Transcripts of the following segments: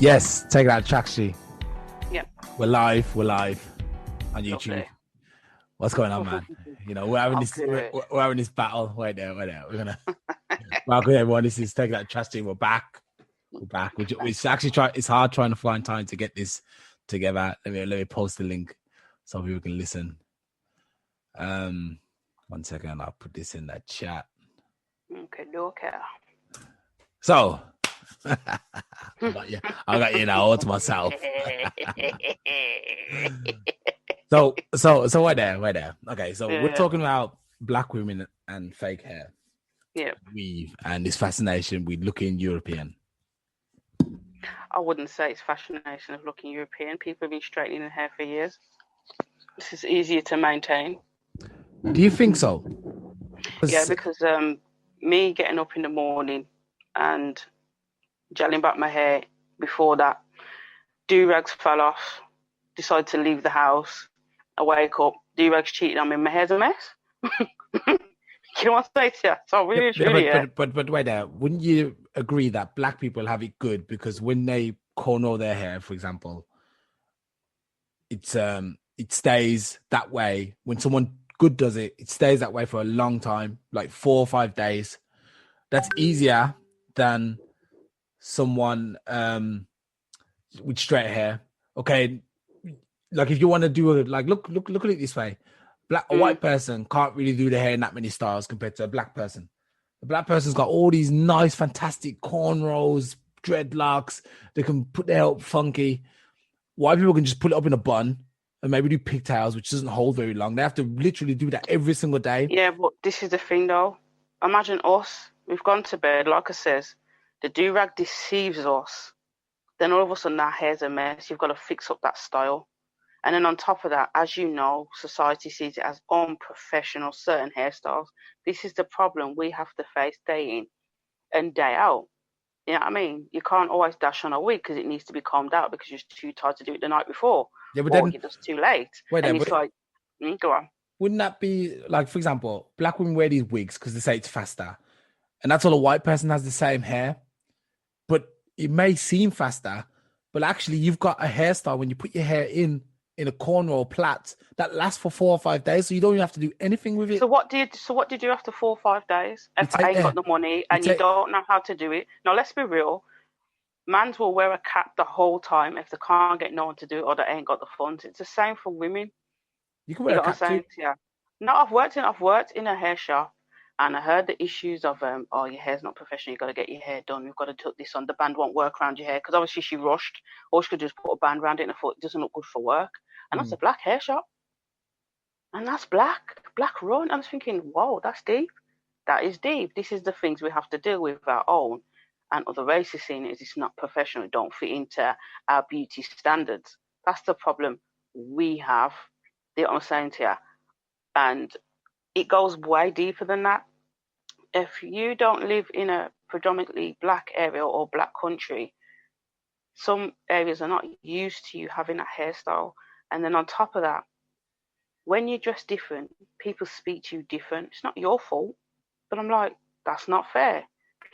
Yes, take that, Trashley. Yep. We're live on YouTube. Lovely. What's going on, man? You know, we're having this battle. Wait there. We're gonna welcome everyone. This is Take That, Trashley. We're back. It's actually it's hard trying to find time to get this together. Let me post the link so people can listen. 1 second, I'll put this in the chat. Okay. So I got you now all to myself. So we're there. Okay, so we're talking about black women and fake hair. Yeah. Weave and this fascination with looking European. I wouldn't say it's fascination of looking European. People have been straightening their hair for years. This is easier to maintain. Do you think so? Yeah, because me getting up in the morning and gelling back my hair before that, do-rags fell off, decided to leave the house. I wake up, do-rags cheating on me, my hair's a mess. You know what I'm saying? So really, but wait there, wouldn't you agree that black people have it good because when they cornrow their hair, for example, it stays that way. When someone good does it, it stays that way for a long time, like 4 or 5 days. That's easier than someone with straight hair. Okay, like if you want to do look at it this way. A white person can't really do their hair in that many styles compared to a black person. The black person's got all these nice, fantastic cornrows, dreadlocks. They can put their hair up funky. White people can just put it up in a bun and maybe do pigtails, which doesn't hold very long. They have to literally do that every single day. Yeah, but this is the thing, though. Imagine us. We've gone to bed, like I says, the do-rag deceives us. Then all of a sudden, our hair's a mess. You've got to fix up that style. And then on top of that, as you know, society sees it as unprofessional, certain hairstyles. This is the problem we have to face day in and day out. You know what I mean? You can't always dash on a wig because it needs to be combed out because you're too tired to do it the night before. Yeah, but or you're just too late. Go on. Wouldn't that be, like, for example, black women wear these wigs because they say it's faster. And that's all a white person has the same hair. But it may seem faster, but actually you've got a hairstyle when you put your hair in a corner or plait that lasts for 4 or 5 days, so you don't even have to do anything with it. So what did you do after 4 or 5 days? If I ain't got the money and you don't know how to do it. Now let's be real. Mans will wear a cap the whole time if they can't get no one to do it or they ain't got the funds. It's the same for women. You can wear a cap too. Yeah. No, I've worked in a hair shop and I heard the issues of your hair's not professional, you've got to get your hair done, you've got to tuck this on, the band won't work around your hair because obviously she rushed or she could just put a band around it and I thought it doesn't look good for work. And that's a black hair shop. And that's black run. I was thinking, whoa, that's deep. That is deep. This is the things we have to deal with our own. And other races seeing it as it's not professional. It don't fit into our beauty standards. That's the problem we have. You know what I'm saying to you? And it goes way deeper than that. If you don't live in a predominantly black area or black country, some areas are not used to you having a hairstyle. And then on top of that, when you dress different, people speak to you different. It's not your fault. But I'm like, that's not fair.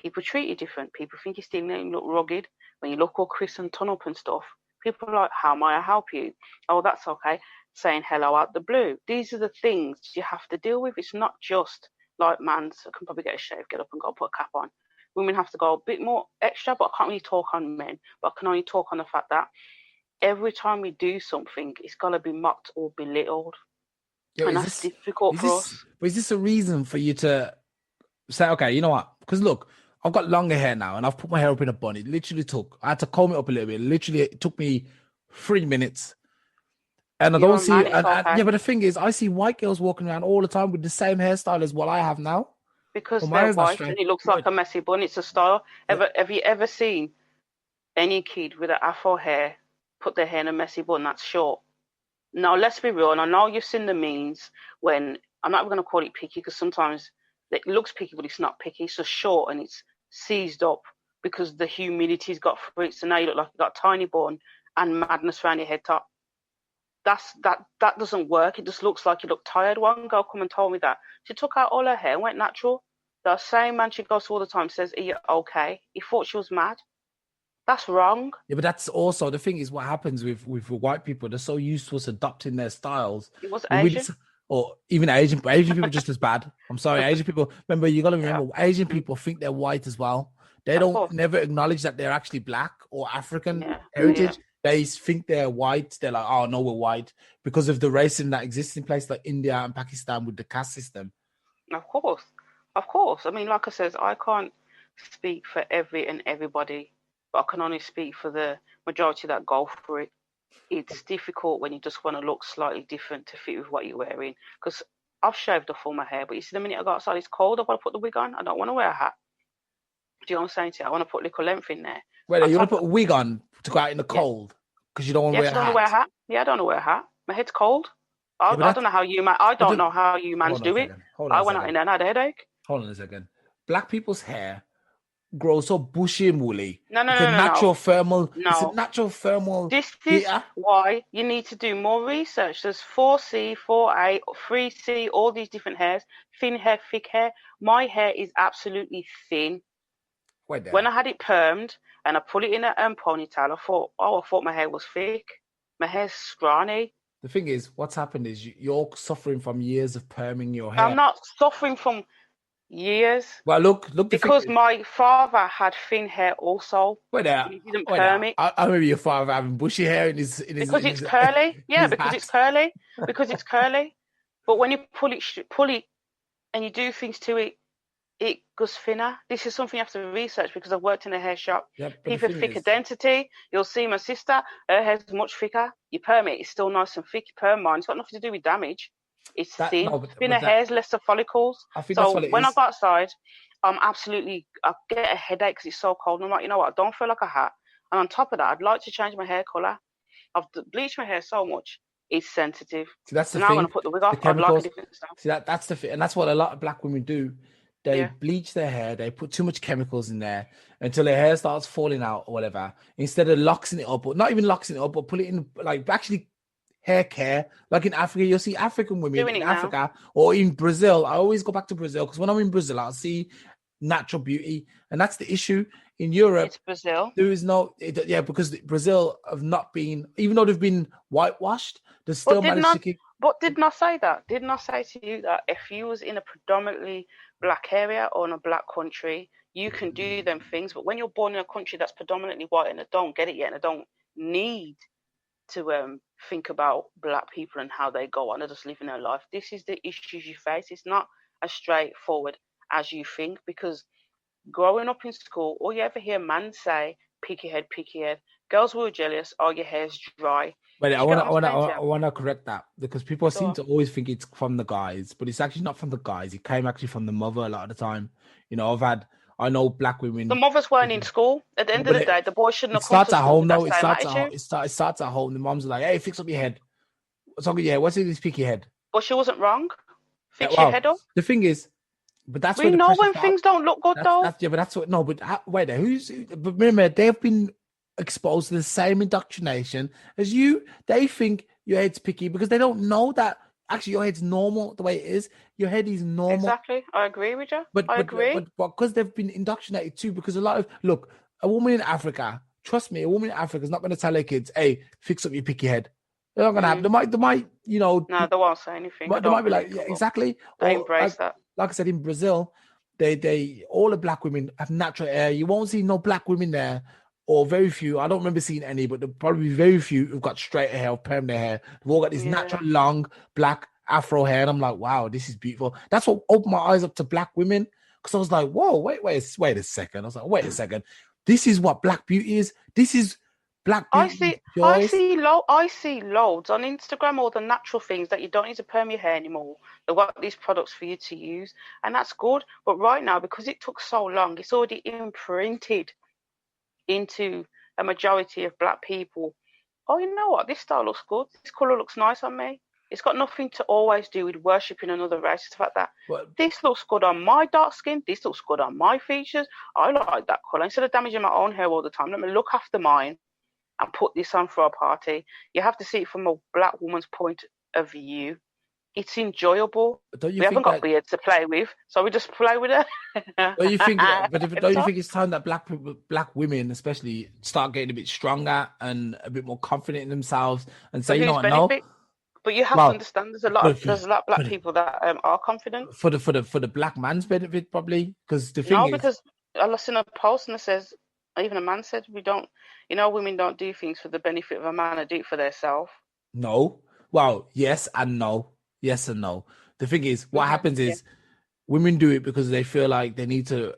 People treat you different. People think you're stealing it and you look rugged. When you look all crisp and ton up and stuff, people are like, how may I help you? Oh, that's okay. Saying hello out the blue. These are the things you have to deal with. It's not just like mans can probably get a shave, get up and go put a cap on. Women have to go a bit more extra, but I can't really talk on men. But I can only talk on the fact that every time we do something, it's got to be mocked or belittled. Yeah, and that's difficult for us. But is this a reason for you to say, okay, you know what? Because look, I've got longer hair now and I've put my hair up in a bun. It literally I had to comb it up a little bit. It took me 3 minutes. And I don't see, yeah, but the thing is, I see white girls walking around all the time with the same hairstyle as what I have now. Because they're white and it looks like a messy bun. It's a style. Have you ever seen any kid with an afro hair put their hair in a messy bun that's short? Now, let's be real. And I know you've seen the memes when, I'm not going to call it picky because sometimes it looks picky, but it's not picky. It's just short and it's seized up because the humidity's got through it. So now you look like you've got a tiny bun and madness around your head top. That doesn't work. It just looks like you look tired. One girl come and told me that. She took out all her hair and went natural. The same man she goes to all the time says, are you okay? He thought she was mad. That's wrong. Yeah, but that's also the thing is what happens with white people. They're so used to us adopting their styles. It was When we, Asian. or even Asian people just as bad. I'm sorry, Asian people. Remember, you got to Yeah. remember, Asian people think they're white as well. They Of don't course. never acknowledge that they're actually black or African Yeah. heritage. They think they're white. They're like, oh no, we're white because of the racism that exists in places like India and Pakistan with the caste system. Of course. Of course. I mean, like I says, I can't speak for every and everybody, but I can only speak for the majority that go for it. It's difficult when you just want to look slightly different to fit with what you're wearing. Because I've shaved off all my hair, but you see, the minute I go outside, it's cold. I've got to put the wig on. I don't want to wear a hat. Do you know what I'm saying to you? I want to put little length in there. Wait, you want to put a wig on to go out in the cold because you don't want to Yes, wear I a don't want to wear a hat? hat. Yeah, I don't want to wear a hat. My head's cold. I don't know how you man. I don't know how you mans do it. I went out in there and had a headache. Hold on a second. Black people's hair grows so bushy and woolly. No. It's a natural thermal. No. It's a natural thermal. This is why you need to do more research. There's 4C, 4A, 3C, all these different hairs. Thin hair, thick hair. My hair is absolutely thin. When I had it permed and I put it in a ponytail, I thought my hair was thick. My hair's scrawny. The thing is, what's happened is you're suffering from years of perming your hair. I'm not suffering from years. Well, look. Because my father had thin hair also. Wait there. He didn't perm it. I remember your father having bushy hair in his. Because it's curly. Yeah, because it's curly. Because it's curly. But when you pull it, and you do things to it, it goes thinner. This is something you have to research because I've worked in a hair shop. Yeah, people have thicker density. You'll see my sister, her hair's much thicker. You perm it, it's still nice and thick. You perm mine, it's got nothing to do with damage. It's thin. Thinner hair's less of follicles. I think that's what it is. When I go outside, I get a headache because it's so cold. And I'm like, you know what? I don't feel like a hat. And on top of that, I'd like to change my hair colour. I've bleached my hair so much. It's sensitive. See, that's the thing. Now I'm going to put the wig off. I'd like a different style. See, that's the thing. And that's what a lot of black women do. They bleach their hair. They put too much chemicals in there until their hair starts falling out or whatever. Instead of locking it up, or not even locking it up, but put it in like actually hair care. Like in Africa, you'll see African women in Africa or in Brazil. I always go back to Brazil because when I'm in Brazil, I'll see natural beauty, and that's the issue. In Europe, it's Brazil. There is because Brazil have not been, even though they've been whitewashed, they still managed to. But didn't I say that? Didn't I say to you that if you was in a predominantly black area or in a black country, you can do them things. But when you're born in a country that's predominantly white and I don't get it yet and I don't need to think about black people and how they go on, they're just living their life. This is the issues you face. It's not as straightforward as you think, because growing up in school, all you ever hear man say, pick your head. Girls were jealous, oh, your hair's dry. But I want to correct that, because people seem to always think it's from the guys, but it's actually not from the guys. It came actually from the mother a lot of the time. You know, I know black women. The mothers weren't in school. At the end of the day, the boys shouldn't have come to school. It starts at home, though. It starts at home. The mom's are like, hey, fix up your head. What's wrong with your hair? What's it? Pick your head. But she wasn't wrong. Fix your head up. The thing is, but that's we know when things don't look good, though. But that's what. No, but wait there. But remember, they've been exposed to the same indoctrination as you. They think your head's picky because they don't know that actually your head's normal the way it is. Your head is normal. Exactly. I agree with you. I agree. But because they've been indoctrinated too, because a woman in Africa, trust me, a woman in Africa is not going to tell her kids, hey, fix up your picky head. They're not going to have, they might, No, they won't say anything. They might be like, yeah, exactly. They embrace that. Like I said, in Brazil, all the black women have natural hair. You won't see no black women there, or very few. I don't remember seeing any, but there'll probably be very few who've got straight hair or perm their hair. They've all got this natural long black afro hair, and I'm like, wow, this is beautiful. That's what opened my eyes up to black women, because I was like, whoa, wait a second. I was like, wait a second. This is what black beauty is. This is black beauty. I see loads on Instagram, all the natural things that you don't need to perm your hair anymore. They've got these products for you to use, and that's good. But right now, because it took so long, it's already imprinted into a majority of black people. Oh, you know what? This style looks good. This colour looks nice on me. It's got nothing to always do with worshipping another race. It's the fact that this looks good on my dark skin. This looks good on my features. I like that colour. Instead of damaging my own hair all the time, let me look after mine and put this on for a party. You have to see it from a black woman's point of view. it's enjoyable. Don't you We haven't think got that? beards to play with, so we just play with it. Don't you think? But if, don't you So, think it's time that black women, especially, start getting a bit stronger and a bit more confident in themselves and for say, you know whose what? No, benefit? But you have to well, understand for, there's a lot of for black the people that are confident. for the black man's benefit, probably, because the thing No, is, because I listened to a post and it says, even a man said, we don't, women don't do things for the benefit of a man, they do it for themselves. no. Well, yes and no. Yes and no. The thing is, what happens Yeah. is women do it because they feel like they need to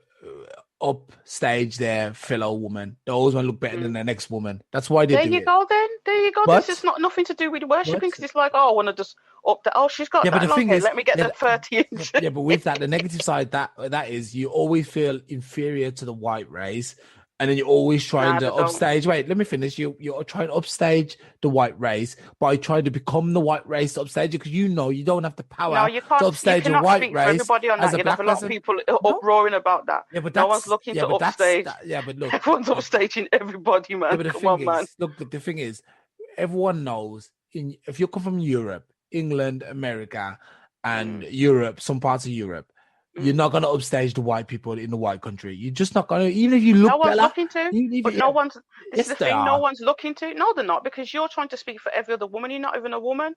upstage their fellow woman. They always want to look better than Mm. the next woman. That's why they There do you it. go then. There you go. This is But not nothing to do with but worshipping because it's like, oh, I want to just up the, oh, she's got yeah, but that the long thing hair. is, Let me get yeah, the 30 inch. yeah, but with that, the negative side that is you always feel inferior to the white race, and then you're always trying Nah, to they don't. upstage. Wait, let me finish. You're trying to upstage the white race by trying to become the white race to upstage it because you know you don't have the No, power you to can't. You upstage a cannot white speak for race everybody on as that. a You'll have a black lot of person. people No, uproaring about that. yeah, but No one's that's looking yeah, to but that's upstage. that, yeah, but look, Everyone's yeah, upstaging everybody, yeah, man. but the Come thing on, man. is, look, the thing is, everyone knows if you come from Europe, England, America, and Mm, Europe, some parts of Europe, you're mm. not gonna upstage the white people in the white country. You're just not gonna, even if you No look one's better, looking to, even if but no yeah, one's. This is yes the they thing. No are. one's looking to. No, they're not because you're trying to speak for every other woman. You're not even a woman.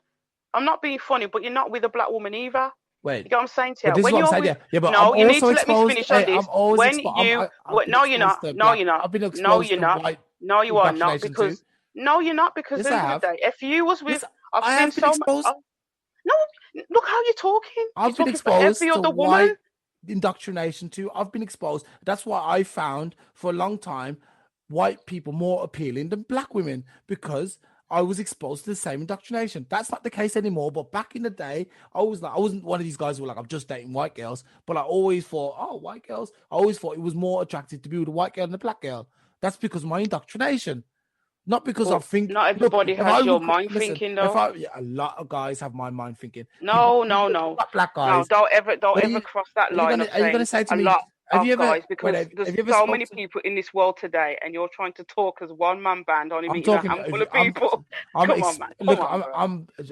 I'm not being funny, but you're not with a black woman either. You Wait, get what I'm saying to you? but this is When what I'm you're saying. with, Yeah, yeah, but I'm no, you need also to let me exposed. finish on Hey, I'm this. always When exposed. you, I've been no, you're exposed not. to No, black. you're not. I've been No, exposed you're to not. white No, you are not indoctrination too. because no, you're not because Yes, at I the end of the have. day, if you was with, Yes, I've I seen have been so much. exposed. Oh, no, look how you're talking. You're I've been talking for every exposed to other woman. white indoctrination too. I've been exposed. That's why I found for a long time white people more appealing than black women because I was exposed to the same indoctrination. That's not the case anymore. But back in the day, I was like, I wasn't one of these guys who were like, I'm just dating white girls. But I always thought, oh, white girls. I always thought it was more attractive to be with a white girl than a black girl. That's because of my indoctrination. Not because I But think, not look, everybody if I has your would mind listen, thinking if though. I, yeah, a lot of guys have my mind thinking. No, no, Even no, black no. guys, Don't what ever cross that line of are you gonna saying say to a me? lot Have of you ever guys wait? because there's Have you ever so spoke many to? people in this world today, and you're trying to talk as one man band, only I'm meeting a talking. handful of people. I'm Come on, man. Come look. on, bro.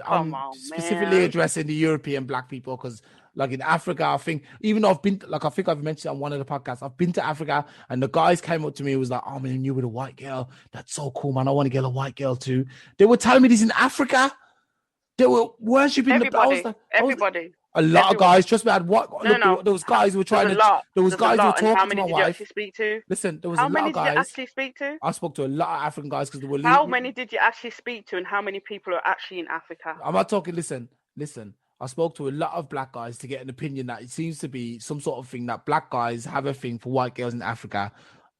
Come I'm on, specifically man. addressing the European black people because, like in Africa, I think even though I've been, like I think I've mentioned on one of the podcasts, I've been to Africa, and the guys came up to me and was like, "Oh man, you with a white girl? That's so cool, man. I want to get a white girl too." They were telling me this in Africa. They were worshiping the. Everybody, I was everybody, a lot of everyone. guys. Trust me, I had what No, no, look. no. There was guys who were There's trying a to. lot. There was There's a guys who were lot. And how talking to many my did you wife. actually speak to? Listen, there was a How lot many of did you guys. actually speak to? I spoke to a lot of African guys because they were How leaving. many did you actually speak to, and how many people are actually in Africa? I'm not talking. Listen. I spoke to a lot of black guys to get an opinion that it seems to be some sort of thing that black guys have a thing for white girls in Africa,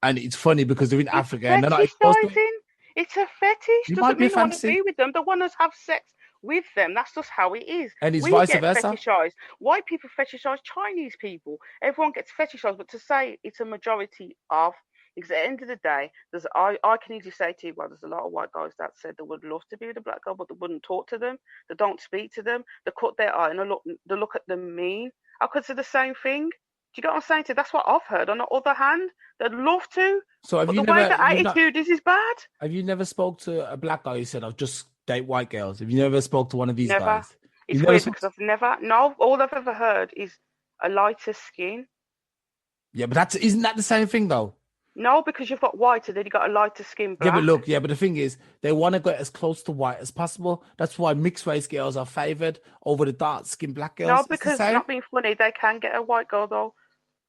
and it's funny because they're in It's Africa and they're not exposed to it. fetishizing. It's a fetish. It might Doesn't be a mean I want to fantasy, be with them. They want to have sex with them. That's just how it is. and it's We vice get versa. fetishized. White people fetishize Chinese people. Everyone gets fetishized. But to say it's a majority of, because at the end of the day, I can easily say to you, well, there's a lot of white guys that said they would love to be with a black girl, but they wouldn't talk to them. They don't speak to them. They cut their eye and they look at them mean. I could say the same thing. Do you get what I'm saying to you? That's what I've heard. On the other hand, they'd love to, So but the way the attitude is bad. have you never spoke to a black guy who said I'll just date white girls? Have you never spoke to one of these Never. guys? You It's never weird spoke because to, I've never, no, all I've ever heard is a lighter skin. yeah, but that's isn't that the same thing though? No, because you've got white and then you've got a lighter skin Yeah, but black. look, yeah, but the thing is, they want to get as close to white as possible. That's why mixed race girls are favored over the dark skinned black No, girls. It's the because same not being funny, they can get a white girl though.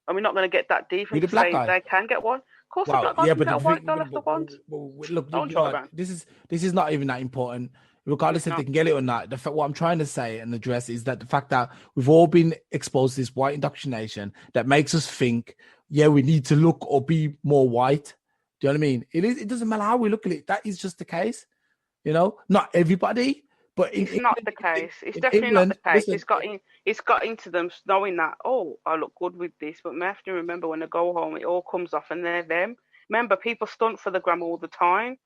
And we're not going to get that deep with into a black saying guy. they can get one. Of course, a Wow, black guy yeah, can but get the a white thing, girl if they want. look, Don't no, try, man. this is not even that important. Regardless It's if they not. can get it or not, the fact what I'm trying to say and address is that the fact that we've all been exposed to this white indoctrination that makes us think, yeah, we need to look or be more white. Do you know what I mean? It doesn't matter how we look at it. That is just the case. You know, not everybody, but in It's not England, the case. It's in definitely not the England, case. listen, It's got into them knowing that, oh, I look good with this, but we have to remember when they go home, it all comes off and they're them. Remember, people stunt for the gram all the time.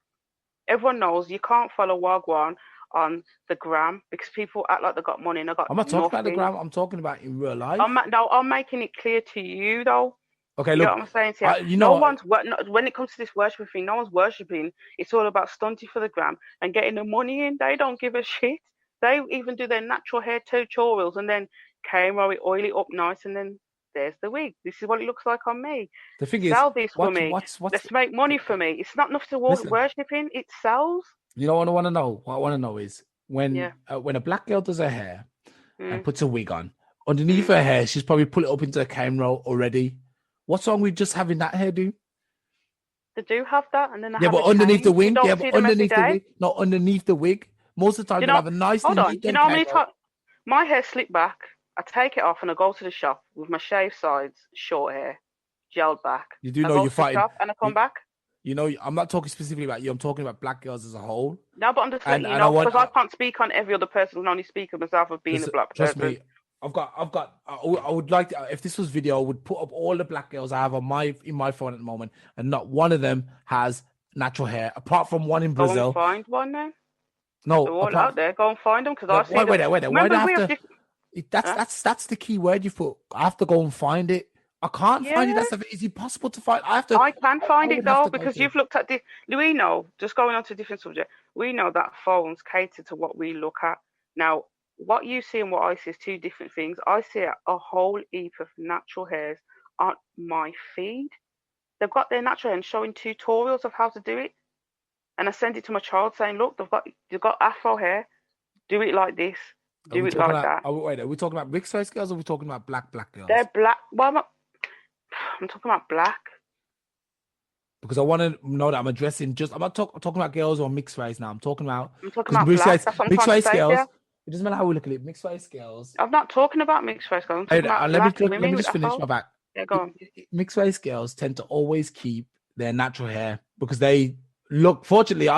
Everyone knows you can't follow Wagwan on the gram because people act like they got money and they got I'm not talking about the nothing. gram. I'm talking about in real life. No, I'm making it clear to you though. Okay, You get look, what I'm saying to you? you know No what? one's when it comes to this worshiping thing. No one's worshiping. It's all about stunting for the gram and getting the money in. They don't give a shit. They even do their natural hair tutorials and then camera it, oil it up nice, and then there's the wig. This is what it looks like on me. The thing is, Sell this for me. what's Let's make money for me. It's not enough to listen? worshipping. It sells. You know what I want to know? What I want to know is Yeah. when a black girl does her hair and Mm. puts a wig on, underneath her hair, she's probably put it up into a camera already. What's wrong with just having that hairdo? They do have that, and then they Yeah, have but a underneath the change. You wig, don't yeah, see but them every underneath the day. wig, not underneath the wig. Most of the time, You they'll know, have a nice hold on. neat You done know how many camera. times my hair slicked back? I take it off and I go to the shop with my shaved sides, short hair, gelled back. You do I know go you're to the fighting. shop and I come back. You know, I'm not talking specifically about you. I'm talking about black girls as a whole. No, but I'm just letting you And know because I can't speak on every other person. I can only speak of myself of being a black trust person. me, I would like to, if this was video, I would put up all the black girls I have on in my phone at the moment, and not one of them has natural hair, apart from one in Brazil. Go and find one now. No, they're all out there. Go and find them because I see wait them. there. Why do Remember, I have we have to? That's the key word you put. I have to go and find it. I can't find it. Is it possible to find? I can find it though because you've looked at the. We know. Just going on to a different subject. We know that phones cater to what we look at. Now, what you see and what I see is two different things. I see a whole heap of natural hairs on my feed. They've got their natural hair and showing tutorials of how to do it. And I send it to my child saying, "Look, they've got afro hair. Do it like this. Do it like that." Wait, are we talking about mixed race girls or are we talking about black girls? They're black. Well, I'm talking about black. Because I want to know that I'm addressing I'm not talking about girls or mixed race now. I'm talking about black. That's what I'm mixed trying race to say girls. here. It doesn't matter how we look at it. Mixed race girls. I'm not talking about mixed race girls. I'm talking about black women. Let me just finish my back. Yeah, go on. Mixed race girls tend to always keep their natural hair because they look. Fortunately,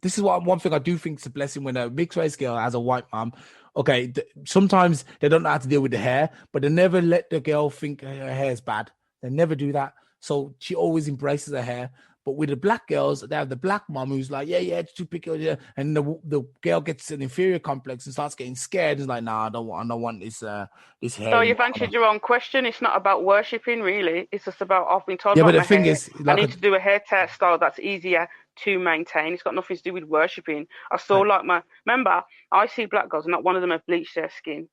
this is one thing I do think is a blessing when a mixed race girl has a white mom. Okay, sometimes they don't know how to deal with the hair, but they never let the girl think her hair is bad. They never do that. So she always embraces her hair. But with the black girls, they have the black mom who's like, yeah, it's too picky. Yeah. And the girl gets an inferior complex and starts getting scared. It's like, nah, I don't want this hair. So you've answered your own question. It's not about worshipping, really. It's just about I've been told yeah, about but my hair. I need to do a hair style that's easier to maintain. It's got nothing to do with worshipping. I saw remember, I see black girls, not one of them have bleached their skin.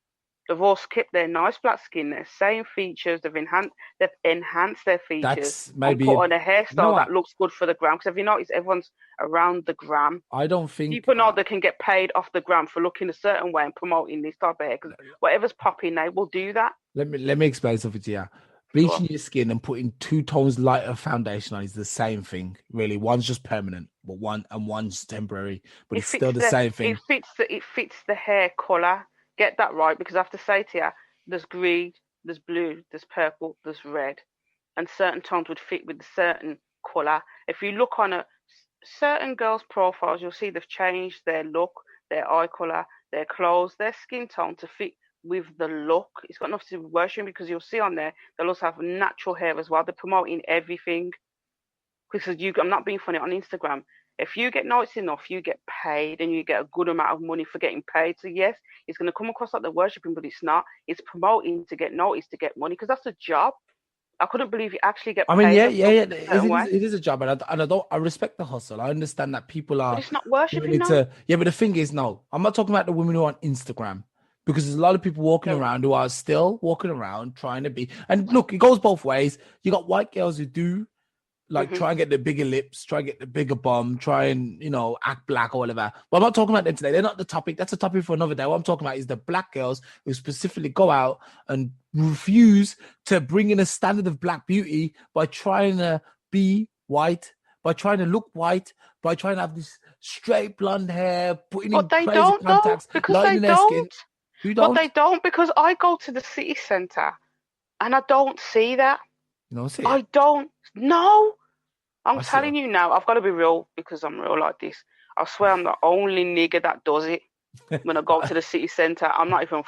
They've all kept their nice black skin, their same features. They've enhanced their features. That's maybe put on a hairstyle that looks good for the gram. Because have you noticed everyone's around the gram? I don't think people know they can get paid off the gram for looking a certain way and promoting this type of hair. Because whatever's popping, they will do that. Let me explain something to you. Bleaching your skin and putting 2 tones lighter foundation on is the same thing, really. One's just permanent, but one's temporary. But it's still the same thing. It fits the hair color. Get that right, because I have to say to you, there's green, there's blue, there's purple, there's red, and certain tones would fit with a certain color. If you look on certain girls' profiles, you'll see they've changed their look, their eye color, their clothes, their skin tone to fit with the look. It's got nothing to do with worshipping, because you'll see on there they'll also have natural hair as well. They're promoting everything. Because I'm not being funny, on Instagram, if you get noticed enough, you get paid and you get a good amount of money for getting paid. So yes, it's going to come across like they're worshipping, but it's not. It's promoting to get noticed, to get money, because that's a job. I couldn't believe you actually get paid. I mean, it is a job, and I respect the hustle. I understand that people are. But it's not worshipping. Yeah, but the thing is, no, I'm not talking about the women who are on Instagram. Because there's a lot of people walking around who are still walking around trying to be. And look, it goes both ways. You got white girls who do try and get the bigger lips, try and get the bigger bum, try and, act black or whatever. But I'm not talking about them today. They're not the topic. That's a topic for another day. What I'm talking about is the black girls who specifically go out and refuse to bring in a standard of black beauty by trying to be white, by trying to look white, by trying to have this straight blonde hair, putting in crazy contacts, lightening their skin. But they don't, because I go to the city centre and I don't see that. You don't see it? I don't. No. I'm telling you now, I've got to be real, because I'm real like this. I swear I'm the only nigger that does it. When I go to the city centre, I'm not even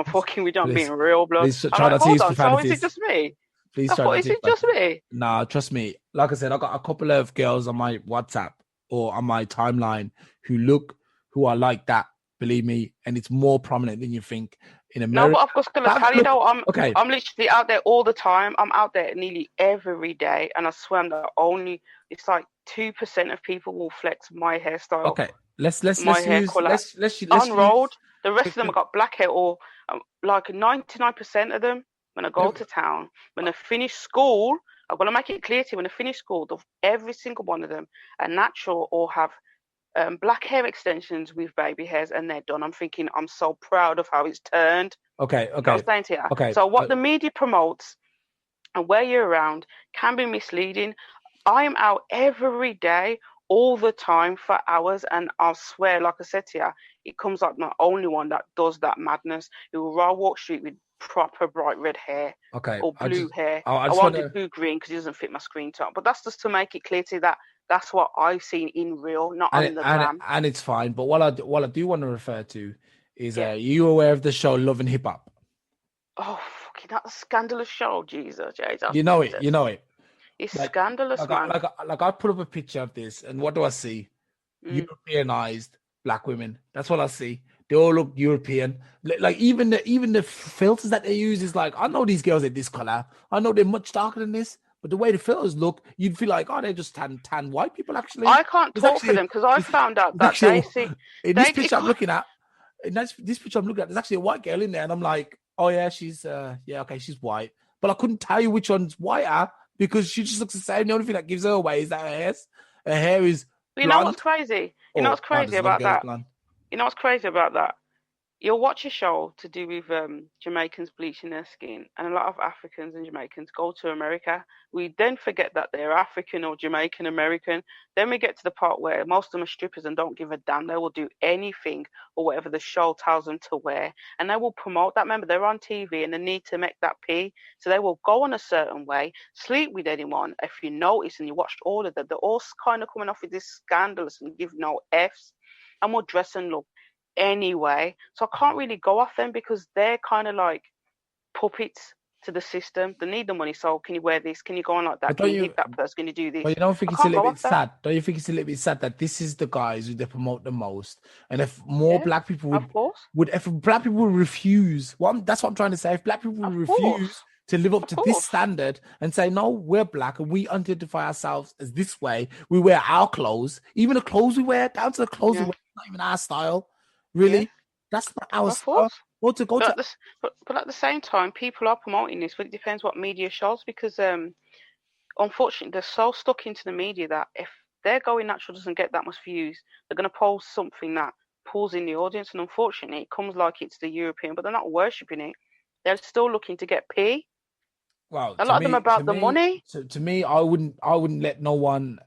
fucking with you. I'm being real, blood. Please try not to use profanities. So is it just me? Please try not to is it just me? Nah, trust me. Like I said, I got a couple of girls on my WhatsApp or on my timeline who are like that. Believe me, and it's more prominent than you think in America. No, but I'm just going to tell you though, I'm literally out there all the time. I'm out there nearly every day, and I swear I'm the only. It's like 2% of people will flex my hairstyle. Okay, my hair use color let's use unrolled. The rest of them have got black hair, or like 99% of them. When I go to town, when I finish school, I've got to make it clear to you. When I finish school, every single one of them are natural or have black hair extensions with baby hairs, and they're done. I'm thinking, I'm so proud of how it's turned. Okay, You know what I'm saying to you? okay. So what the media promotes and where you're around can be misleading. I am out every day, all the time for hours, and I'll swear, like I said to you, it comes like my only one that does that madness. Who will walk street with proper bright red hair or blue hair. I won't do blue green because it doesn't fit my screen top. But that's just to make it clear to you that that's what I've seen in real, not on the gram. And it's fine. But what I do want to refer to is, you aware of the show Love and Hip Hop? Oh, fucking that scandalous show, Jesus. You know it. It's scandalous, man. Like I put up a picture of this, and what do I see? Europeanized black women. That's what I see. They all look European. Like even the filters that they use is like, I know these girls are this color. I know they're much darker than this, but the way the filters look, you'd feel like, oh, they're just tan white people. Actually, I can't talk for them because I found out that they see in this picture I'm looking at. There's actually a white girl in there, and I'm like, oh yeah, she's she's white, but I couldn't tell you which one's whiter because she just looks the same. The only thing that gives her away is that her hair is blonde. You know what's crazy? You know what's crazy about that? You know what's crazy about that? You'll watch a show to do with Jamaicans bleaching their skin, and a lot of Africans and Jamaicans go to America. We then forget that they're African or Jamaican American. Then we get to the part where most of them are strippers and don't give a damn. They will do anything or whatever the show tells them to wear, and they will promote that. Remember, they're on TV and they need to make that pay, so they will go on a certain way, sleep with anyone. If you notice and you watched all of them, they're all kind of coming off with this scandalous and give no Fs, and will dress and look anyway. So I can't really go off them because they're kind of like puppets to the system. They need the money. So can you wear this? Can you go on like that? Can you hit that person? Can you do this? But you don't think it's a little bit sad? Don't you think it's a little bit sad that this is the guys who they promote the most? And if more black people if black people would refuse, that's what I'm trying to say. If black people would refuse to live up to this standard and say, no, we're black and we identify ourselves as this way. We wear our clothes, even the clothes we wear, down to the clothes we wear, not even our style. Really? That's not our style. But at the same time, people are promoting this, but it depends what media shows because unfortunately, they're so stuck into the media that if their going natural doesn't get that much views, they're going to post something that pulls in the audience. And unfortunately, it comes like it's the European, but they're not worshipping it. They're still looking to get pay. Well, a lot of them about the money. To me, I wouldn't let no one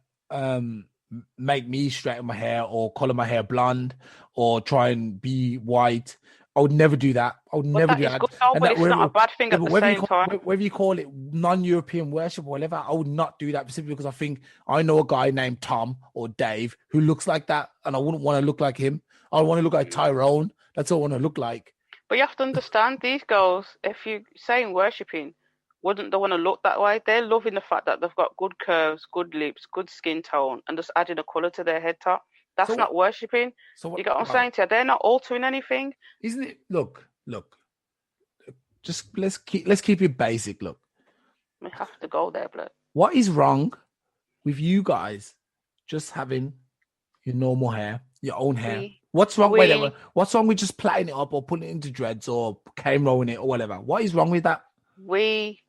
make me straighten my hair or color my hair blonde or try and be white. I would never do that. I would never do that. But it's not a bad thing at the same time. Whether you call it non-European worship or whatever, I would not do that simply because I think I know a guy named Tom or Dave who looks like that, and I wouldn't want to look like him. I want to look like Tyrone. That's all I want to look like. But you have to understand, these girls, if you're saying worshipping, wouldn't they want to look that way? They're loving the fact that they've got good curves, good lips, good skin tone, and just adding a colour to their head top. That's not worshipping. You get what I'm saying to you? They're not altering anything. Isn't it? Look. Just let's keep it basic. Look. We have to go there, blood. What is wrong with you guys just having your normal hair, your own hair? What's wrong with it? What's wrong with just plaiting it up or putting it into dreads or cane rolling it or whatever? What is wrong with that? We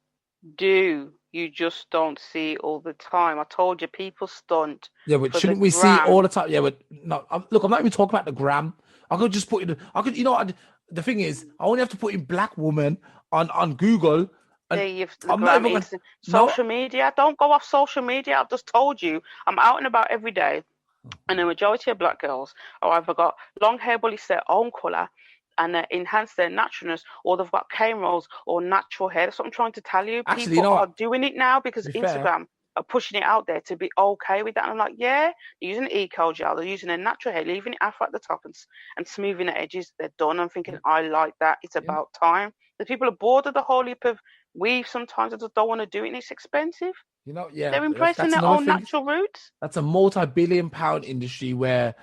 do. You just don't see it all the time. I told you, people stunt. Yeah, but shouldn't we see it all the time? Yeah, but no. Look, I'm not even talking about the gram. I could just put in. You know what? The thing is, I only have to put in black woman on Google. Social media. Don't go off social media. I've just told you, I'm out and about every day, and the majority of black girls have either got long hair, but it's their own color, and enhance their naturalness, or they've got cane rolls or natural hair. That's what I'm trying to tell you. Actually, people are doing it now because Instagram are pushing it out there to be okay with that. And I'm like, yeah, they're using eco gel, they're using their natural hair, leaving it afro at the top and smoothing the edges. They're done. I'm thinking, I like that. It's about time. The people are bored of the whole heap of weave sometimes. They just don't want to do it, and it's expensive. You know, yeah, they're embracing their own natural roots. That's a multi-billion-pound industry where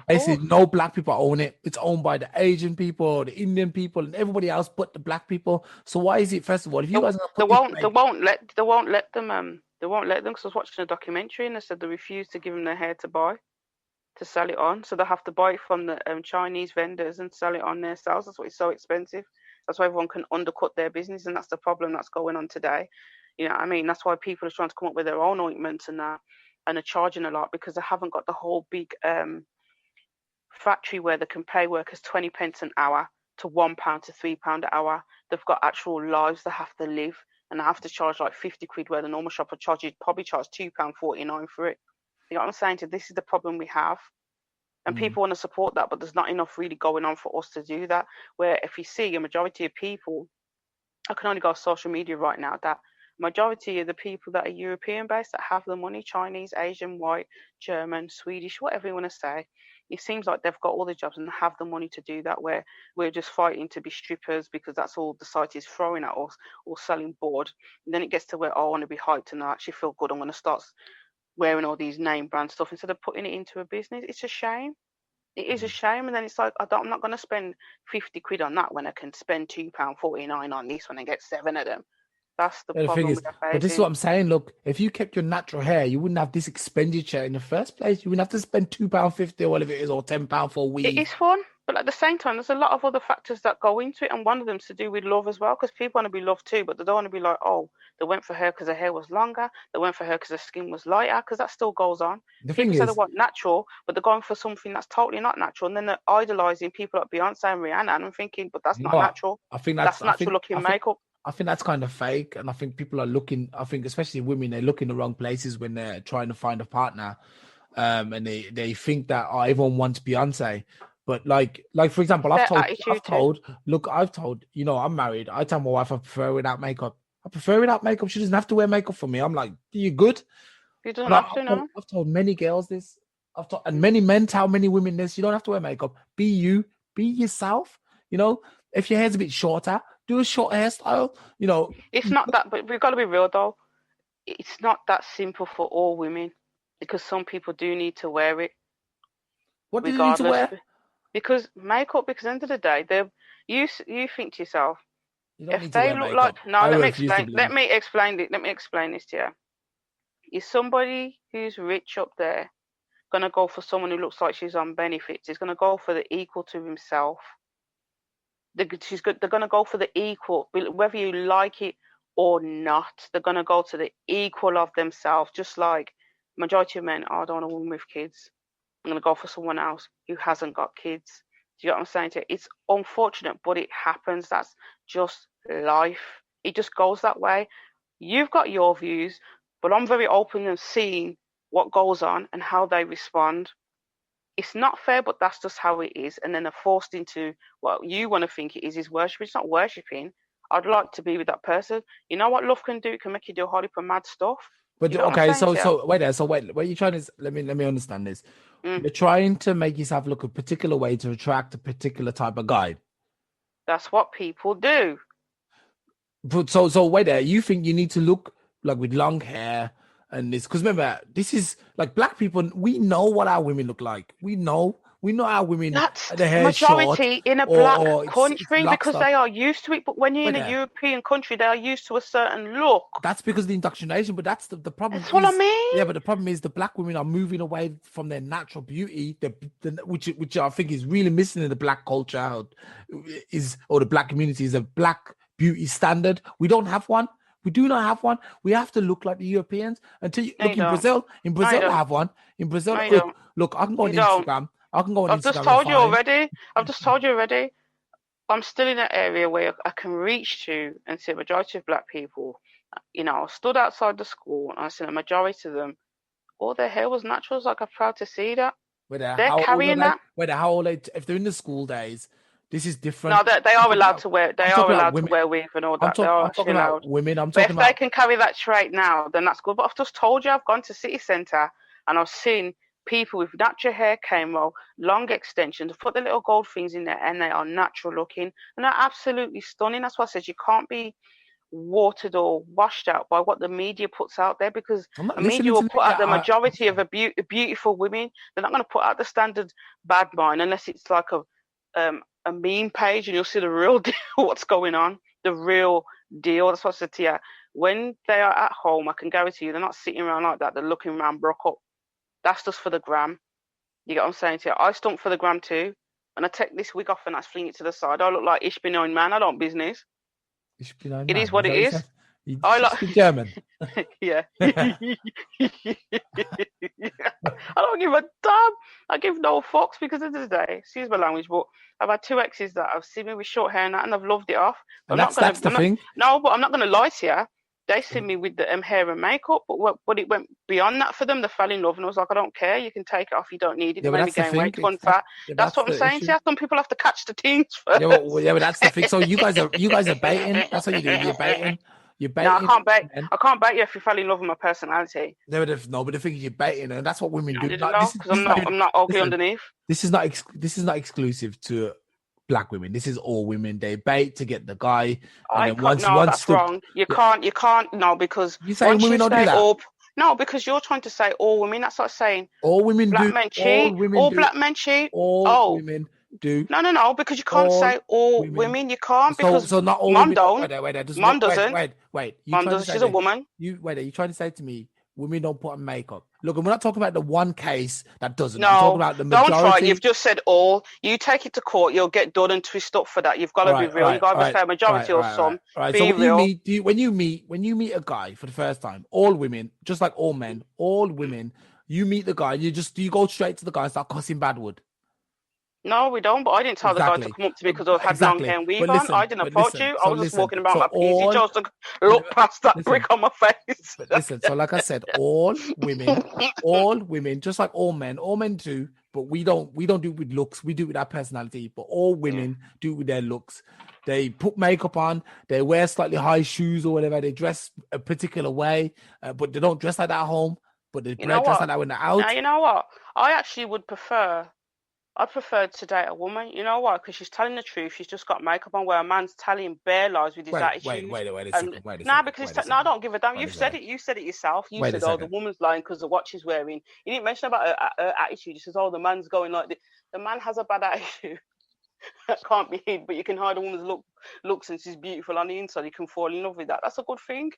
basically no black people own it. It's owned by the Asian people, the Indian people, and everybody else but the black people. So why is it? First of all, if you guys they won't let them because I was watching a documentary and they said they refused to give them their hair to buy. to sell it on. So they have to buy it from the Chinese vendors and sell it on themselves. That's why it's so expensive. That's why everyone can undercut their business, and that's the problem that's going on today. You know what I mean? That's why people are trying to come up with their own ointments and that, and are charging a lot because they haven't got the whole big factory where they can pay workers 20 pence an hour to £1 to £3 an hour. They've got actual lives they have to live, and they have to charge like 50 quid where the normal shop would probably charge £2.49 for it. You know what I'm saying? So this is the problem we have. And people want to support that, but there's not enough really going on for us to do that. Where if you see a majority of people, I can only go on social media right now, that majority of the people that are European based, that have the money, Chinese, Asian, white, German, Swedish, whatever you want to say, it seems like they've got all the jobs and have the money to do that, where we're just fighting to be strippers because that's all the society is throwing at us, or selling board. And then it gets to where, oh, I want to be hyped and I actually feel good, I'm going to start wearing all these name brand stuff instead of putting it into a business. It's a shame. It is a shame. And then it's like, I'm not going to spend 50 quid on that when I can spend £2.49 on this one and get 7 of them. That's the And the thing problem is, we're facing. but this is what I'm saying. Look, if you kept your natural hair, you wouldn't have this expenditure in the first place. You wouldn't have to spend £2.50 or whatever it is, or £10 for a It weave. is fun, but at the same time, there's a lot of other factors that go into it, and one of them's to do with love as well, because people want to be loved too, but they don't want to be like, oh, they went for her because her hair was longer, they went for her because her skin was lighter, because that still goes on. The thing People say they is, want natural, but they're going for something that's totally not natural, and then they're idolizing people like Beyonce and Rihanna, and I'm thinking, but that's you not know what? natural. I think That's natural looking makeup. I think that's kind of fake, and I think people are looking. I think especially women, they look in the wrong places when they're trying to find a partner, and they think that, oh, everyone wants Beyonce, but like for example, Their attitude too. I've told, I'm married. I tell my wife I prefer without makeup. I prefer without makeup. She doesn't have to wear makeup for me. I'm like, are you good? You don't And have to, no. I've told many girls this. And many men tell many women this. You don't have to wear makeup. Be you. Be yourself. If your hair's a bit shorter, do a short hairstyle. It's not that, but we've got to be real though. It's not that simple for all women, because some people do need to wear it. What do you need to regardless. wear? Because makeup, because at the end of the day, you think to yourself, You don't if need to they wear look makeup. like, no, I let me refuse to explain. Let believe. me explain it. Let me explain this to you. Is somebody who's rich up there gonna go for someone who looks like she's on benefits? Is gonna go for the equal to himself? They're gonna go for the equal, whether you like it or not. They're gonna go to the equal of themselves. Just like majority of men, oh, I don't want a woman with kids. I'm gonna go for someone else who hasn't got kids. Do you know what I'm saying to you? It's unfortunate, but it happens. That's just life. It just goes that way. You've got your views, but I'm very open and seeing what goes on and how they respond. It's not fair, but that's just how it is. And then they're forced into what you want to think it is worship. It's not worshipping. I'd like to be with that person. You know what love can do? It can make you do a whole heap of mad stuff. But You know what okay, I'm saying to so wait there. So wait, what you're trying to let me understand this. you? You're trying to make yourself look a particular way to attract a particular type of guy. That's what people do. But so wait there. You think you need to look like with long hair and this? Because remember, this is like black people. We know what our women look like. We know our women. That's The hair majority short, in a black or it's country locked because up. they are used to it. But when you're Wait in a there. European country, they are used to a certain look. That's because of the indoctrination, but that's the problem. That's what I Yeah, mean. but the problem is the black women are moving away from their natural beauty, which I think is really missing in the black culture, or the black community is a black beauty standard. We don't have one. We do not have one. We have to look like the Europeans. Until No, look you in don't. Brazil, No, you they don't. have one. In Brazil, No, you don't. look, I can go on You don't. Instagram. I can go on I've just Instagram and told you find. already. I've just told you already. I'm still in an area where I can reach to and see a majority of black people. I stood outside the school and I seen a majority of them. All their hair was natural. I was like, I'm proud to see that. Whether They're how old are carrying they? that. Whether how old if they're in the school days, this is No, different. they I'm are talking allowed about, to wear. They I'm are talking about allowed to women. wear weave and all that. They are I'm actually talking about allowed. women. I'm But talking if they about can carry that trait now, then that's good. But I've just told you, I've gone to city centre and I've seen people with natural hair came roll, long extensions, put the little gold things in there, and they are natural looking and they're absolutely stunning. That's why I said you can't be watered or washed out by what the media puts out there, because I'm not the media listening will to put out media. the majority of beautiful women. They're not going to put out the standard bad mind unless it's like a meme page and you'll see the real deal, what's going on, the real deal. That's what I said to you. When they are at home, I can guarantee you they're not sitting around like that. They're looking around broke up. That's just for the gram. You get what I'm saying to you? I stump for the gram too. And I take this wig off and I fling it to the side. I look like Ich bin ein man. I don't business. Ich bin ein It Mann. is what Is it that what you is. said? You I just like, speak German. yeah. I don't give a damn. I give no fucks because of the day. Excuse my language, but I've had 2 exes that have seen me with short hair and that, and I've loved it off. But And that's the thing. No, but I'm not gonna lie to you. They see me with the hair and makeup, but it went beyond that for them. They fell in love, and I was like, I don't care. You can take it off. You don't need it. Yeah, It but made me that's the gain thing. weight, fun fat. Yeah, That's that's what I'm the saying to issue. you. Some people have to catch the teens first. Yeah, but that's the thing. So you guys are baiting. That's what you're doing. You're baiting. You're baiting. No, I can't bait. Men. I can't bait you if you fell in love with my personality. No, but the thing is, you're baiting, and that's what women I do. didn't know because I'm not ugly underneath. This is not exclusive to black women. This is all women. They bait to get the guy. That's wrong. You can't. No, because you saying women don't do that. No, because you're trying to say all women. That's like saying all women black do. Men cheat. All black men cheat. All women do. No, because you can't say all women. You can't because so not all mom women don't. Mom doesn't. Wait. Mom doesn't. She's a woman. Are you trying to say to me women don't put on makeup? Look, we're not talking about the one case that doesn't. No, we're talking about the majority. Don't try. You've just said all. You take it to court, you'll get done and twist up for that. You've got to be real. You've got to say majority or some. Right. Be So real. when you meet a guy for the first time, all women, just like all men, all women, you meet the guy, you go straight to the guy and start cussing bad wood. No, we don't. But I didn't tell the guy to come up to me because I had long hair and weave on. I didn't approach you. I was just walking about my piece. You chose to look past that brick on my face. But listen, so like I said, all women, just like all men do, but we don't do it with looks. We do it with our personality. But all women do it with their looks. They put makeup on. They wear slightly high shoes or whatever. They dress a particular way, but they don't dress like that at home. But they dress like that when they're out. Now, you know what? I actually would prefer. I prefer to date a woman. You know why? Because she's telling the truth. She's just got makeup on. Where a man's telling bare lies with his attitude. Wait a second. I don't give a damn. You said it. You said it yourself. You said, "Oh, the woman's lying because of what she's wearing." You didn't mention about her attitude. You said, "Oh, the man's going like this." The man has a bad attitude. That can't be hid, but you can hide a woman's looks and she's beautiful on the inside. You can fall in love with that. That's a good thing.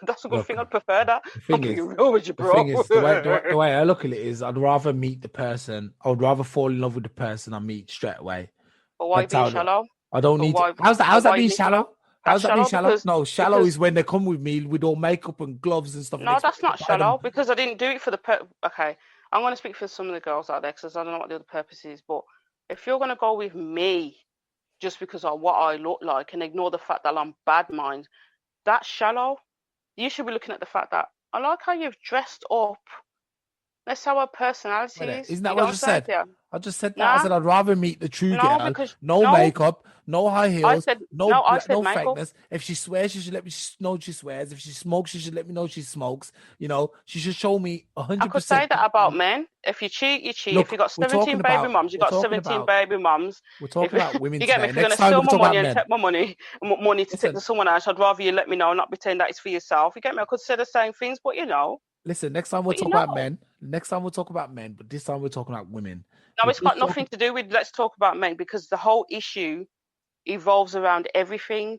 That's a good thing. I'd prefer that. The way I look at it is, I'd rather meet the person. I would rather fall in love with the person I meet straight away. But why being shallow? I don't need. How's that being shallow? How's that being shallow? No, shallow is when they come with me with all makeup and gloves and stuff. No, that's not shallow because I didn't do it for the Okay, I'm going to speak for some of the girls out there because I don't know what the other purpose is. But if you're going to go with me just because of what I look like and ignore the fact that I'm bad mind, that's shallow. You should be looking at the fact that I like how you've dressed up. That's how her personality is. Isn't that what I just said? I just said that. I said I'd rather meet the true girl. No makeup, no high heels, no makeup. fakeness. If she swears, she should let me know she swears. If she smokes, she should let me know she smokes. You know, she should show me 100%. I could say that about men. If you cheat, you cheat. Look, if you got 17 baby mums, you got 17 baby mums. We're talking about women. You get me? If you're going to steal my money and take my money to take to someone else, I'd rather you let me know, not pretend that it's for yourself. You get me? I could say the same things, but you know. Listen, next time we'll talk about men. Next time we'll talk about men, but this time we're talking about women. No, it's got nothing to do with let's talk about men because the whole issue evolves around everything.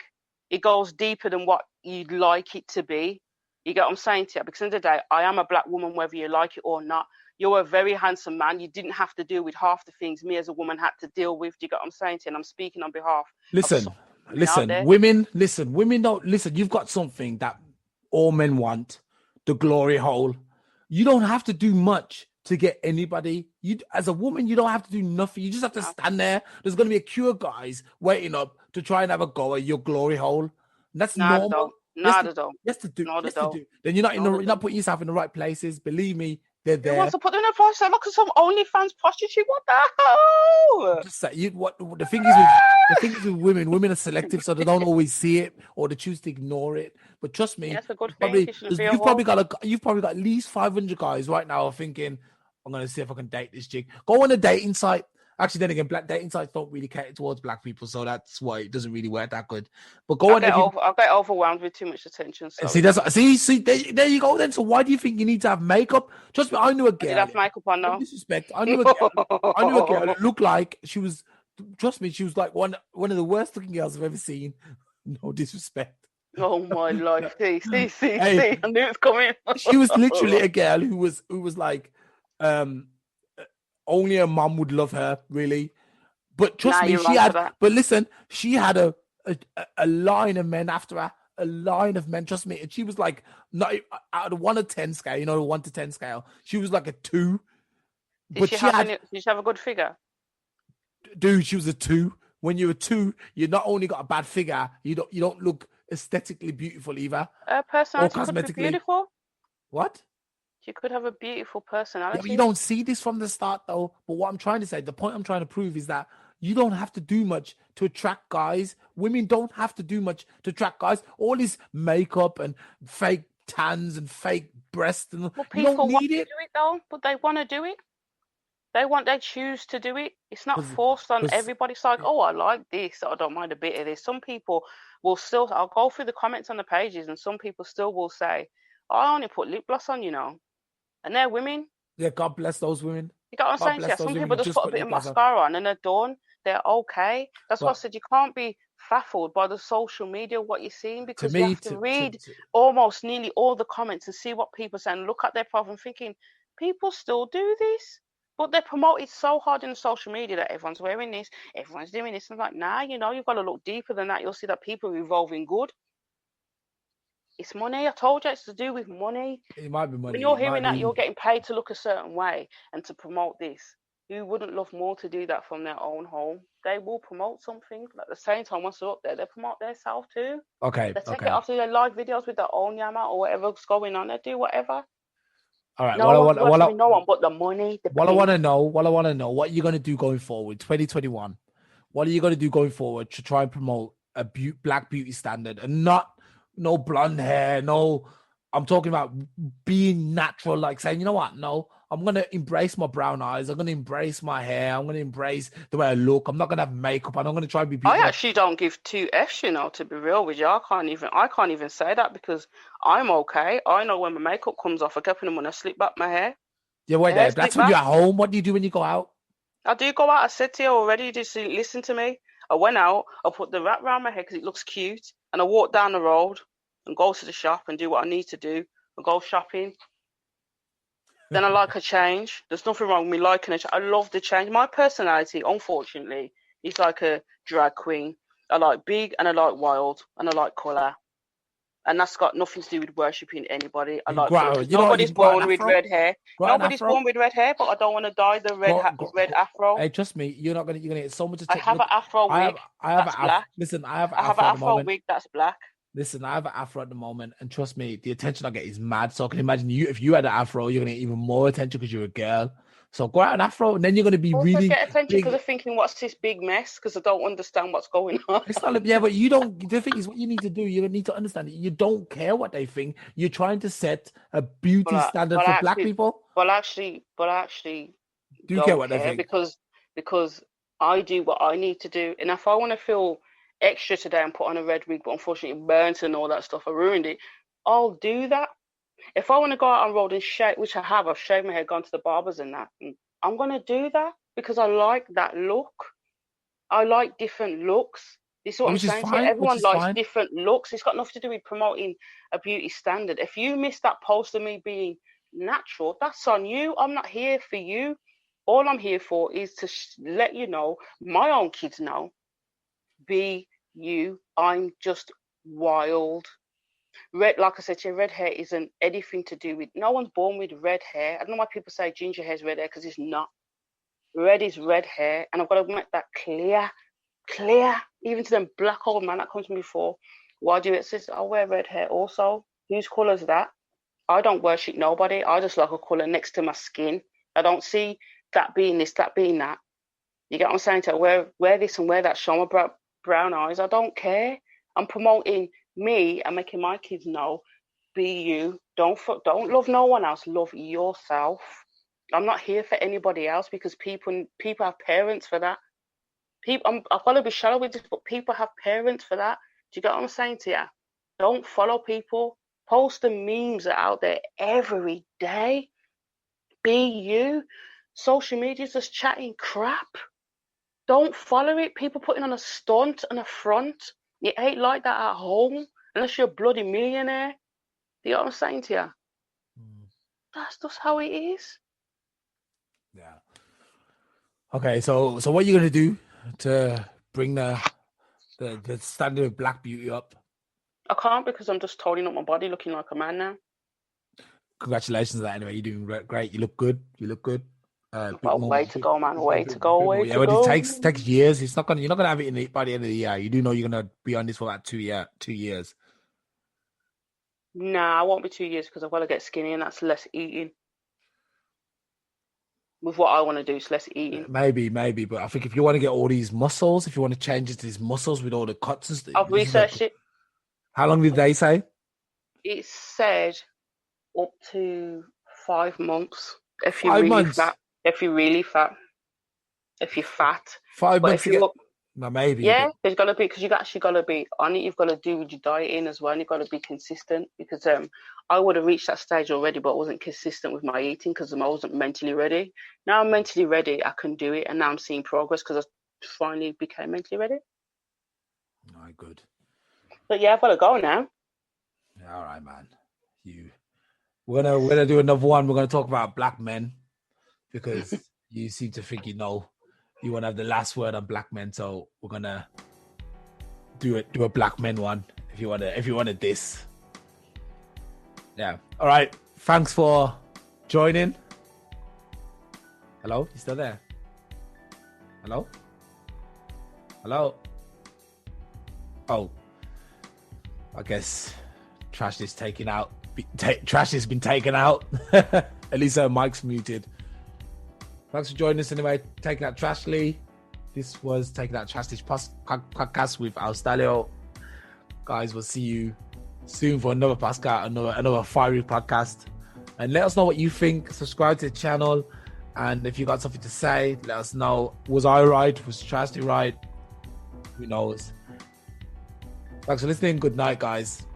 It goes deeper than what you'd like it to be. You get what I'm saying to you? Because at the end of the day, I am a black woman, whether you like it or not. You're a very handsome man. You didn't have to deal with half the things me as a woman had to deal with. Do you get what I'm saying to you? And I'm speaking on behalf. Listen, women don't listen. You've got something that all men want. The glory hole. You don't have to do much to get anybody. You, as a woman, you don't have to do nothing. You just have to stand there. There's going to be a queue of guys waiting up to try and have a go at your glory hole. And that's normal. Not at all. Yes, to do. Then you're not putting yourself in the right places. Believe me, they're there. You want to put them in a place? Look at some OnlyFans prostitute. What the hell? Just say, the thing is with women. Women are selective, so they don't always see it or they choose to ignore it. But trust me, that's a good thing. You've probably got at least 500 guys right now thinking, I'm going to see if I can date this chick. Go on a dating site. Actually, then again, black dating sites don't really cater towards black people, so that's why it doesn't really work that good. But I'll get overwhelmed with too much attention. So. See, there you go. Then, so why do you think you need to have makeup? Trust me, I knew a girl. I did have makeup on now. Disrespect. I knew a girl that looked like she was. Trust me, she was like one of the worst looking girls I've ever seen. No disrespect. Oh my life! See! I knew it's coming. She was literally a girl who was like, only her mom would love her, really. But trust Nah, me, you're she wrong for had. that. But listen, she had a line of men after her. A line of men, trust me. And she was like, not out of 1 to 10 scale, you know, the 1 to 10 scale. She was like a 2. Did But she she have had, any? Did she have a good figure? dude, she was a 2. When you're a 2, you not only got a bad figure, you don't look aesthetically beautiful either, Her or personality could be cosmetically. beautiful. What? She could have a beautiful Yeah, but you personality. don't see this from the start, though. But what I'm trying to say, the point I'm trying to prove is that you don't have to do much to attract guys. Women don't have to do much to attract guys. All this makeup and fake tans and fake breasts, and But you don't people want need to it. do it though. But they want to do it. They choose to do it. It's not Because, forced on because everybody. It's like, oh, I like this. I don't mind a bit of this. Some people will still. I'll go through the comments on the pages, and some people still will say, oh, I only put lip gloss on, and they're women. yeah, God bless those women. You got what I'm God saying? bless Yeah, those some women people who just just put a put bit lip of gloss on. mascara on and they're done. They're okay. That's why I But said you can't be baffled by the social media, what you're seeing, to because you me, have to read almost nearly all the comments and see what people say and look at their profile and thinking, people still do this. But they're promoted so hard in social media that everyone's wearing this, everyone's doing this. And I'm like, nah, you've got to look deeper than that. You'll see that people are evolving good. It's money. I told you it's to do with money. it might be When money. you're It might hearing that be. you're getting paid to look a certain way and to promote this, who wouldn't love more to do that from their own home? They will promote something. At the same time, once they're up there, they promote their self too. Okay, They take it okay. after their live videos with their own yammer or whatever's going on. They do whatever. All right. No one's working with no one but the money, the What I want penny. to know, what are you going to do going forward, 2021? What are you going to do going forward to try and promote a black beauty standard and not no blonde hair, no. I'm talking about being natural, like saying, you know what? No, I'm going to embrace my brown eyes. I'm going to embrace my hair. I'm going to embrace the way I look. I'm not going to have makeup and I'm going to try and be I beautiful. actually don't give two F's, to be real with you. I can't even say that because I'm okay. I know when my makeup comes off, I get up in the morning, I slip back my hair. Yeah, wait My hair there. slip That's when back. you're at home. What do you do when you go out? I do go out. I said to you already, just listen to me. I went out, I put the wrap around my head because it looks cute, and I walk down the road and go to the shop and do what I need to do. I go shopping. Then I like a change. There's nothing wrong with me liking it. I love the change. My personality, unfortunately, is like a drag queen. I like big and I like wild and I like colour. And that's got nothing to do with worshipping anybody. I You can like grow colour out. because You know what? You nobody's can grow out an born with afro. red hair. Grow out an Nobody's afro. born with red hair, but I don't want to dye the red afro. Hey, trust me, you're gonna get so much I attention. have Look, an afro wig I have that's an afro. black. Listen, I have an I have an afro at the afro moment. wig that's black. Listen, I have an afro at the moment, and trust me, the attention I get is mad. So I can imagine if you had an afro, you're gonna get even more attention because you're a girl. So go out an afro, and then you're gonna be Also really get attention because big. they're thinking, what's this big mess? Because I don't understand what's going on. It's not, yeah, but you don't. The thing is, what you need to do, you need to understand it. You don't care what they think. You're trying to set a beauty standard for black people. But actually Do you care don't what they care think? because I do what I need to do. And if I want to feel extra today and put on a red wig, but unfortunately it burnt and all that stuff, I ruined it, I'll do that. If I want to go out on road and shave, which I have, I've shaved my hair, gone to the barbers and that, and I'm going to do that because I like that look. I like different looks. This is what I'm Which is saying to you. fine. Which Everyone is likes fine. different looks. It's got nothing to do with promoting a beauty standard. If you miss that post of me being natural, that's on you. I'm not here for you. All I'm here for is to let you know, my own kids know, be you. I'm just wild. Red, like I said to you, red hair isn't anything to do with, no one's born with red hair. I don't know why people say ginger hair is red hair because it's not. Red is red hair, and I've got to make that clear, even to them black old man that comes to me for, why do it? Says, I wear red hair also. Whose colour is that? I don't worship nobody. I just like a colour next to my skin. I don't see that being this, that being that. You get what I'm saying? To wear this and wear that, show my brown eyes. I don't care. I'm promoting me and making my kids know, be you. Don't love no one else. Love yourself. I'm not here for anybody else because people have parents for that. I've got to be shallow with this, but people have parents for that. Do you get what I'm saying to you? Don't follow people. Post the memes that are out there every day. Be you. Social media is just chatting crap. Don't follow it. People putting on a stunt and a front. It ain't like that at home unless you're a bloody millionaire. Do you know what I'm saying to you? That's just how it is. Yeah. Okay, so what are you gonna do to bring the standard of black beauty up? I can't because I'm just toning up my body, looking like a man now. Congratulations on that. Anyway, you're doing great. You look good. You look good. A bit Well, more. way to go, man. Way to go. Bit more. Way Yeah, to but it go. takes years. It's not gonna. You're not gonna have it by the end of the year. You do know you're gonna be on this for about 2 years. Nah, I won't be 2 years because I've got to get skinny, and that's less eating. With what I want to do, it's less eating. Maybe, but I think if you want to get all these muscles, if you want to change it to these muscles with all the cuts and stuff, I've researched it. How long did they say? It said up to 5 months if you're 5 months. fat. If you're really fat. If you're fat. 5 months if to you get. look, No, maybe. yeah, But there's got to be, because you actually got to be on it. You've got to do with your dieting as well. And you've got to be consistent because I would have reached that stage already, but I wasn't consistent with my eating because I wasn't mentally ready. Now I'm mentally ready. I can do it, and now I'm seeing progress because I finally became mentally ready. no, good. But yeah, I've got to go now. All right, man. We're gonna do another one. We're gonna talk about black men because you seem to think you want to have the last word on black men. So we're gonna do a black men one if you wanna diss. Yeah. All right. Thanks for joining. Hello, you still there? Hello? Oh, I guess Trash is taken out. Trash has been taken out. At least her mic's muted. Thanks for joining us anyway. Taking out Trashley. This was Taking Out Trashley's podcast with Alstallio. Guys, we'll see you soon for another podcast, another fiery podcast. And let us know what you think. Subscribe to the channel. And if you got something to say, let us know. Was I right? Was Trashley right? Who knows? Thanks for listening. Good night, guys.